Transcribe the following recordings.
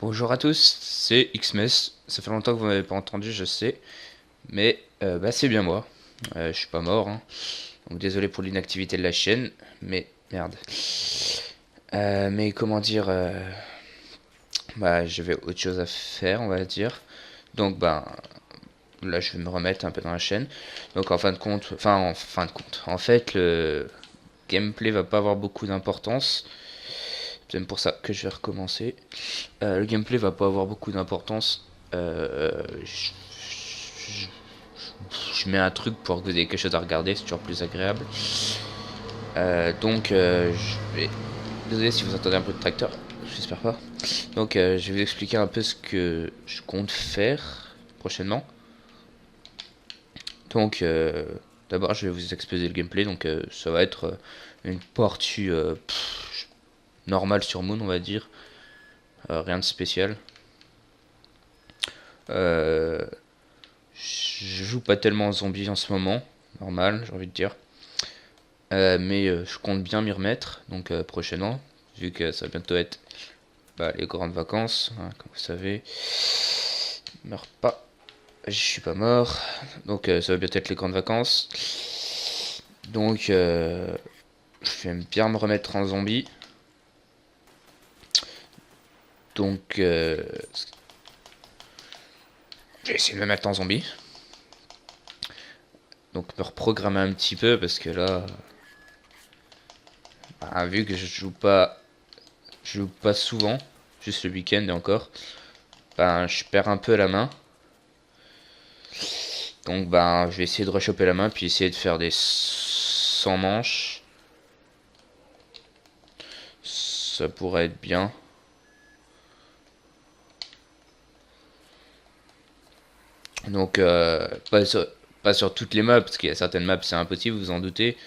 Bonjour à tous, c'est Xmes. Ça fait longtemps que vous m'avez pas entendu, je sais, mais c'est bien moi. Je suis pas mort, hein. Donc désolé pour l'inactivité de la chaîne, mais merde. Mais comment dire, j'avais autre chose à faire, on va dire. Donc là je vais me remettre un peu dans la chaîne. Donc en fait le gameplay va pas avoir beaucoup d'importance. C'est même pour ça que je vais recommencer. Le gameplay va pas avoir beaucoup d'importance. Je mets un truc pour que vous ayez quelque chose à regarder, c'est toujours plus agréable. Je vais... Désolé si vous entendez un peu de tracteur, j'espère pas. Donc je vais vous expliquer un peu ce que je compte faire prochainement. Donc d'abord je vais vous exposer le gameplay, donc ça va être une partie normale sur Moon on va dire. Rien de spécial. Euh, je joue pas tellement en zombie en ce moment, normal j'ai envie de dire. Mais je compte bien m'y remettre, donc prochainement, vu que ça va bientôt être les grandes vacances, hein, comme vous savez. Meurs pas, je suis pas mort, donc ça va bientôt être les grandes vacances. Donc je vais bien me remettre en zombie. Donc je vais essayer de me mettre en zombie. Donc me reprogrammer un petit peu parce que là, vu que je joue pas souvent, juste le week-end et encore, je perds un peu la main. Donc je vais essayer de rechoper la main puis essayer de faire des 100 manches. Ça pourrait être bien. Donc pas sur toutes les maps parce qu'il y a certaines maps c'est impossible, vous en doutez.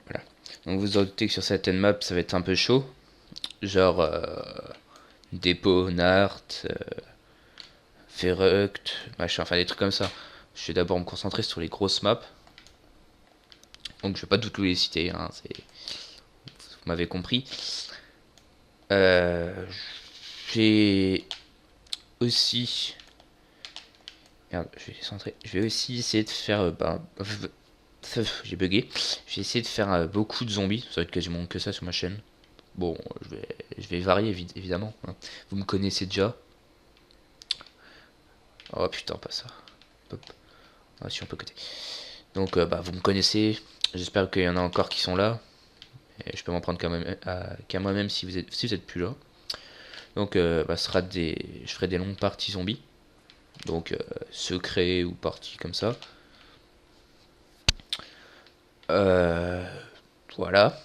Voilà. Donc vous en doutez que sur certaines maps ça va être un peu chaud. Genre Dépôt, Nart, Feruct, machin, enfin des trucs comme ça. Je vais d'abord me concentrer sur les grosses maps. Donc je vais pas toutes les citer, hein, vous m'avez compris. Euh, j'ai aussi... Merde, je vais centrer. Je vais aussi essayer de faire... j'ai bugué. Je vais essayer de faire beaucoup de zombies. Ça va être quasiment que ça sur ma chaîne. Bon, je vais varier évidemment, hein. Vous me connaissez déjà. Oh putain, pas ça. Hop. Ah, si on peut côté. Donc vous me connaissez. J'espère qu'il y en a encore qui sont là. Et je peux m'en prendre qu'à moi-même si vous êtes plus là. Donc je ferai des longues parties zombies. Donc secret ou parties comme ça. Euh, voilà.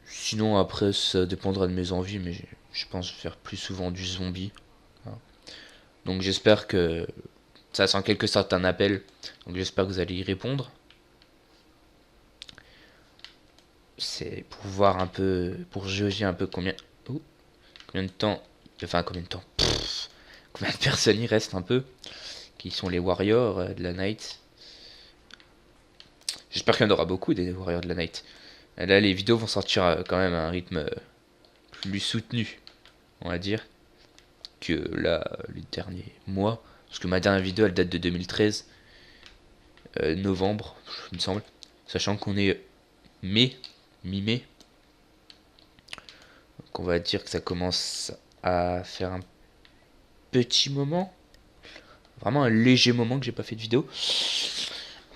Sinon après ça dépendra de mes envies, mais je pense faire plus souvent du zombie. Voilà. Donc j'espère que ça c'est en quelque sorte un appel. Donc j'espère que vous allez y répondre. C'est pour voir un peu, pour jauger un peu combien de temps, enfin combien de temps, combien de personnes y restent un peu, qui sont les warriors de la night. J'espère qu'il y en aura beaucoup des warriors de la night. Là les vidéos vont sortir quand même à un rythme plus soutenu, on va dire, que là les derniers mois. Parce que ma dernière vidéo elle date de 2013, novembre, il me semble. Sachant qu'on est mai, mi-mai. Donc on va dire que ça commence à faire un petit moment. Vraiment un léger moment que j'ai pas fait de vidéo.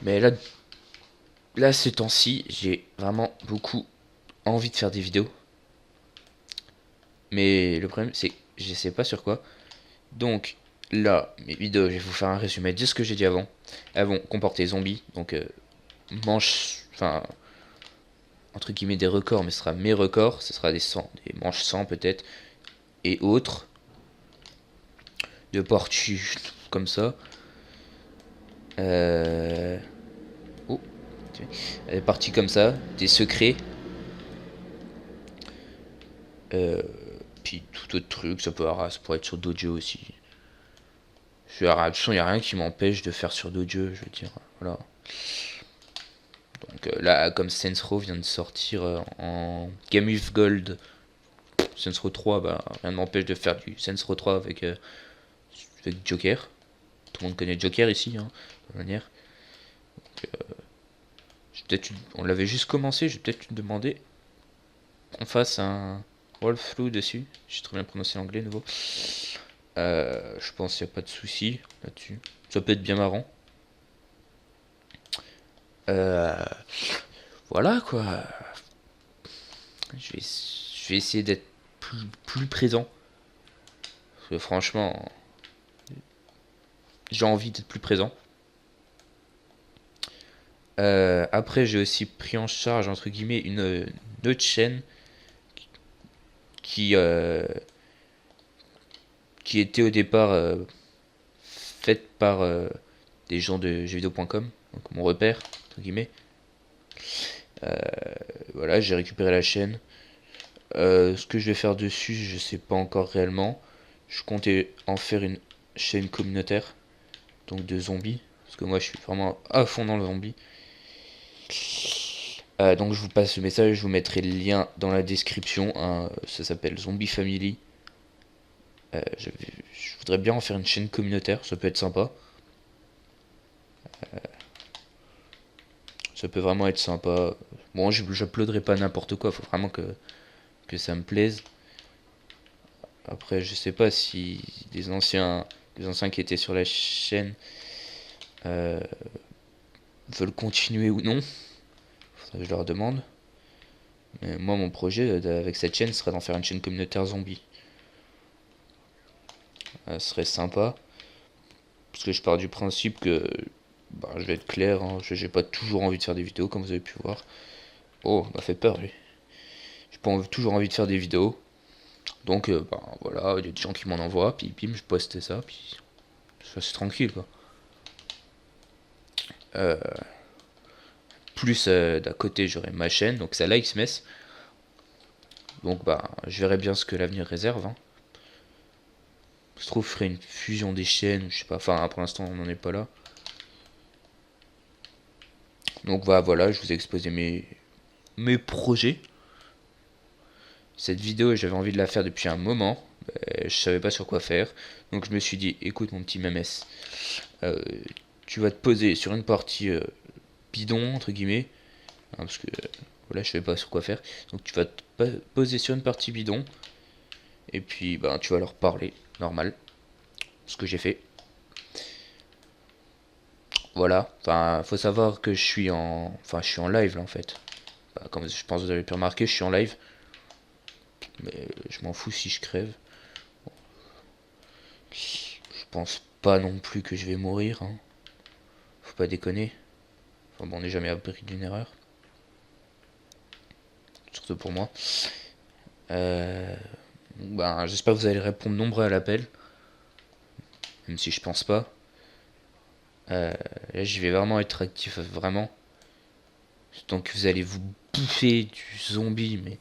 Mais là ces temps-ci, j'ai vraiment beaucoup envie de faire des vidéos. Mais le problème, c'est que je sais pas sur quoi. Donc là, mes vidéos, je vais vous faire un résumé de ce que j'ai dit avant. Elles vont comporter zombies, donc enfin, entre guillemets des records, mais ce sera mes records. Ce sera des manches 100 peut-être, et autres. De parties comme ça. Euh... Oh, des parties comme ça, des secrets. Euh, Puis tout autre truc, ça pourrait être sur d'autres jeux aussi. De toute façon, il n'y a rien qui m'empêche de faire sur d'autres jeux, je veux dire. Voilà. Donc là, comme Saints Row vient de sortir en Game of Gold, Saints Row 3, bah, rien ne m'empêche de faire du Saints Row 3 avec Joker. Tout le monde connaît Joker ici, hein, de toute manière. On l'avait juste commencé, je vais peut-être te demander qu'on fasse un walkthrough dessus. J'ai très bien prononcé l'anglais nouveau. Je pense qu'il n'y a pas de souci là-dessus. Ça peut être bien marrant. Voilà quoi. Je vais essayer d'être plus présent. Parce que franchement, j'ai envie d'être plus présent. Après, j'ai aussi pris en charge, entre guillemets, une autre chaîne qui, qui était au départ faite par des gens de jeuxvideo.com, donc mon repère, entre guillemets. Voilà, j'ai récupéré la chaîne. Ce que je vais faire dessus, je sais pas encore réellement. Je comptais en faire une chaîne communautaire, donc de zombies, parce que moi je suis vraiment à fond dans le zombie. Donc je vous passe le message, je vous mettrai le lien dans la description, hein, ça s'appelle Zombie Family. Je voudrais bien en faire une chaîne communautaire, ça peut être sympa. Ça peut vraiment être sympa. Bon, j'uploaderai pas n'importe quoi, faut vraiment que ça me plaise. Après, je sais pas si des anciens qui étaient sur la chaîne veulent continuer ou non. Faudrait que je leur demande. Mais moi, mon projet avec cette chaîne serait d'en faire une chaîne communautaire zombie. Ça serait sympa. Parce que je pars du principe que, bah, je vais être clair, hein, j'ai pas toujours envie de faire des vidéos, comme vous avez pu voir. Oh, m'a fait peur lui. J'ai pas toujours envie de faire des vidéos. Donc, bah, voilà, il y a des gens qui m'en envoient, puis bim, je poste ça, puis ça c'est tranquille quoi. Plus d'à côté, j'aurai ma chaîne, donc ça Xmas. Donc, bah, je verrai bien ce que l'avenir réserve. Hein. Je trouve je ferai une fusion des chaînes, ou je sais pas, enfin pour l'instant on n'en est pas là. Donc bah, voilà, je vous ai exposé mes projets. Cette vidéo j'avais envie de la faire depuis un moment, je savais pas sur quoi faire. Donc je me suis dit, écoute mon petit Mémès, tu vas te poser sur une partie bidon entre guillemets, hein, parce que voilà je savais pas sur quoi faire. Donc tu vas te poser sur une partie bidon, et puis ben tu vas leur parler, normal, ce que j'ai fait. Voilà, enfin, faut savoir que je suis en live là en fait. Bah, comme je pense que vous avez pu remarquer, je suis en live. Mais je m'en fous si je crève. Je pense pas non plus que je vais mourir. Hein. Faut pas déconner. Enfin bon, on n'est jamais à l'abri d'une erreur. Surtout pour moi. Ben, j'espère que vous allez répondre nombreux à l'appel. Même si je pense pas. Là, j'y vais vraiment être actif, vraiment. Donc vous allez vous bouffer du zombie, mais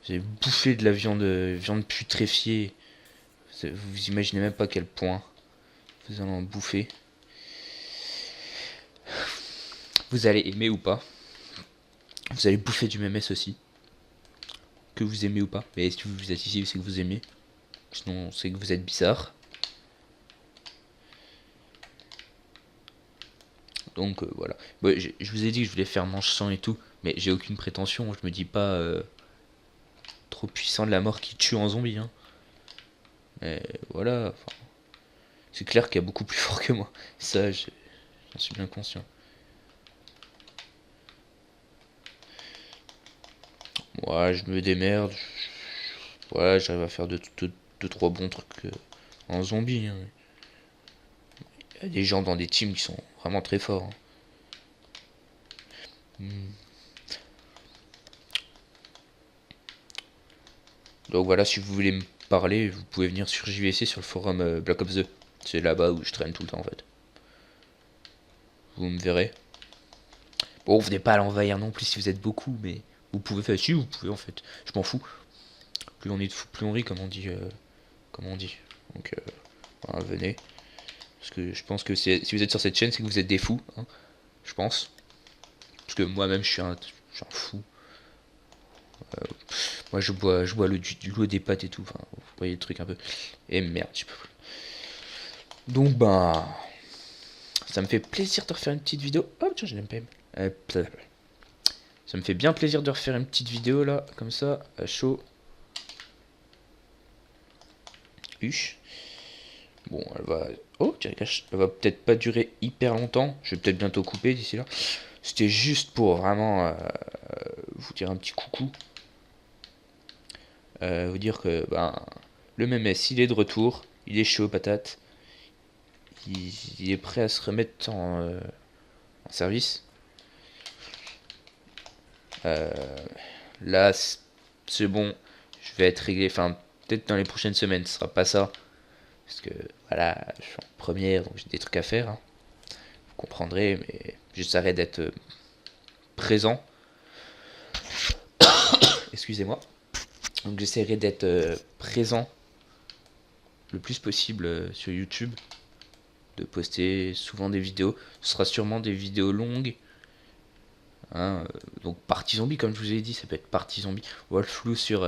vous allez bouffer de la viande putréfiée. Vous imaginez même pas quel point vous allez en bouffer. Vous allez aimer ou pas. Vous allez bouffer du MMS aussi. Que vous aimez ou pas. Mais si vous êtes ici, c'est que vous aimez. Sinon, c'est que vous êtes bizarre. Donc voilà. Bon, je vous ai dit que je voulais faire manche sang et tout. Mais j'ai aucune prétention. Je me dis pas trop puissant de la mort qui tue en zombie. Hein. Mais voilà. C'est clair qu'il y a beaucoup plus fort que moi. Ça, j'en suis bien conscient. Ouais, je me démerde. Ouais, j'arrive à faire 2-3 bons trucs en zombie. Hein. Il y a des gens dans des teams qui sont vraiment très forts. Hein. Donc voilà, si vous voulez me parler, vous pouvez venir sur JVC sur le forum Black Ops 2. C'est là-bas où je traîne tout le temps en fait. Vous me verrez. Bon, vous n'êtes pas à l'envahir non plus si vous êtes beaucoup, mais vous pouvez faire. Si vous pouvez en fait. Je m'en fous. Plus on est de fou, plus on rit, comme on dit. Comme on dit. Donc voilà, venez. Parce que je pense que si vous êtes sur cette chaîne, c'est que vous êtes des fous. Hein, je pense. Parce que moi-même, je suis un fou. Moi, je bois du l'eau des pâtes et tout. Enfin, vous voyez le truc un peu. Et merde, je peux plus. Donc, ben, ça me fait plaisir de refaire une petite vidéo. Oh, tiens, je n'aime pas. Ça me fait bien plaisir de refaire une petite vidéo là, comme ça, à chaud. Huche. Bon, elle va. Oh, tiens, elle va peut-être pas durer hyper longtemps. Je vais peut-être bientôt couper d'ici là. C'était juste pour vraiment vous dire un petit coucou. Vous dire que ben, le MMS il est de retour. Il est chaud patate. Il est prêt à se remettre en service. Là, c'est bon. Je vais être réglé. Enfin, peut-être dans les prochaines semaines. Ce sera pas ça. Parce que voilà, je suis en première, donc j'ai des trucs à faire. Hein. Vous comprendrez, mais j'essaierai d'être présent. Excusez-moi. Donc j'essaierai d'être présent le plus possible sur YouTube. De poster souvent des vidéos. Ce sera sûrement des vidéos longues. Hein, donc partie zombie, comme je vous ai dit, ça peut être partie zombie. Wolflou sur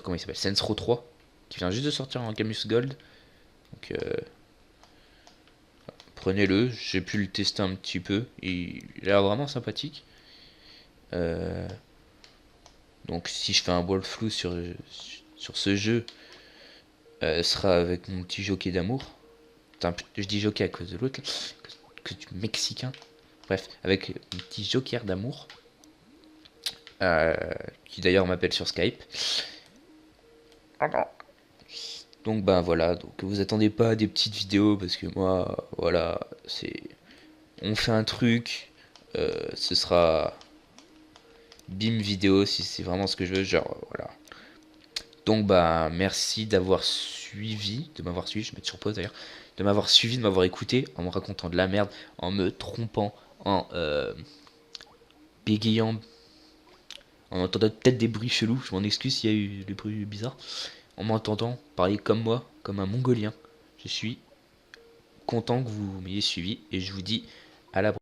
comment il s'appelle, Saints Row 3, qui vient juste de sortir en Camus Gold. Donc prenez-le, j'ai pu le tester un petit peu. Il a l'air vraiment sympathique. Donc si je fais un Wolflou sur ce jeu, ce sera avec mon petit jockey d'amour. Je dis jockey à cause de l'autre, que du mexicain. Bref, avec mon petit joker d'amour. Qui d'ailleurs m'appelle sur Skype. Donc ben voilà, donc vous attendez pas à des petites vidéos parce que moi, voilà, on fait un truc, ce sera bim vidéo si c'est vraiment ce que je veux, genre voilà. Donc bah merci d'avoir suivi, de m'avoir suivi, je vais mettre sur pause d'ailleurs, de m'avoir suivi, de m'avoir écouté en me racontant de la merde, en me trompant, en bégayant, en entendant peut-être des bruits chelous, je m'en excuse s'il y a eu des bruits bizarres, en m'entendant parler comme moi, comme un mongolien. Je suis content que vous m'ayez suivi et je vous dis à la prochaine.